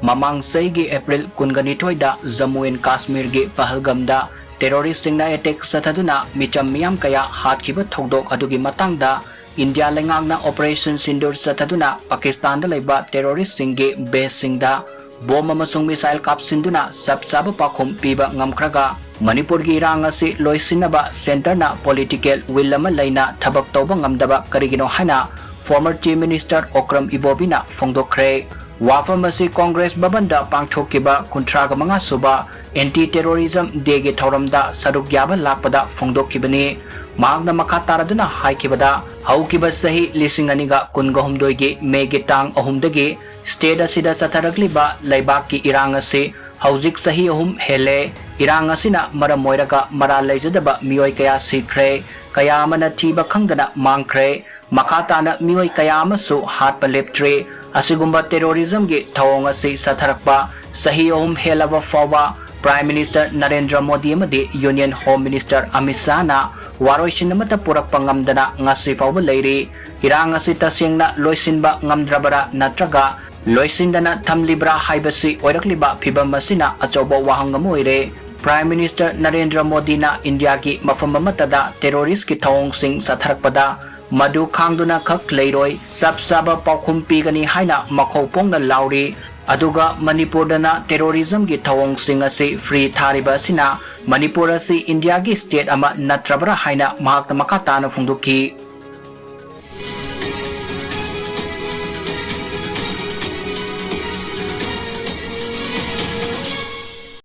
Mamang Saigi April Kunganitoida Jammu and Kashmir gi Pahalgamda terrorist singna attack sathaduna micham miyam kaya hatkiba thodok adugi matangda India lengangna operation sindur sathaduna Pakistan da laiba terrorist singi base singda bom amasung missile kapsinduna sabsaba pakhum piba ngamkraga Manipurgi Erang Asi Loisinnaba Center na political will ama laina thabak tawba ngamdaba karigino haina former Chief Minister Okram Ibobina phongdokre Wafam asi Congress babanda pangthokiba kuntraga manga suba anti-terrorism dege thauramda saruk yaba lakpada phongdokibani magna makha taraduna haikibada haukiba sahi lisinganiga kungahumdoigi mege tang ahumdagi state asida satharagliba laibaki Erang asi haujik sahi ahum hele Erang asina maramoiraga mara leijadaba mioi kaya sikre kaya amana thiba khangdana mangkre makhatana mioi kaya amasu hatpa leptre asigumba terrorism gi thawong asi satharakpa sahi ahum helaba fawa Prime Minister Narendra Modi amadi Union Home Minister Amit Shah na waroisin namata purakpa ngamdana ngasi fawba leiri Erang asi tasengna loisinba ngamdrabara natraga loisindana thamlibra haibasi oirakliba phibam asina achoba wahangam oire Prime Minister Narendra Modi na India ki mafam amatada terrorist ki thawong sing satharakpada madu khangduna khak leiroi sabsaba paukhum pigani haina makhau pongna lauri aduga Manipur dana terrorism gi thawong sing asi free thariba sina Manipur asi India gi state ama natrabra haina mahakna makatana phungduki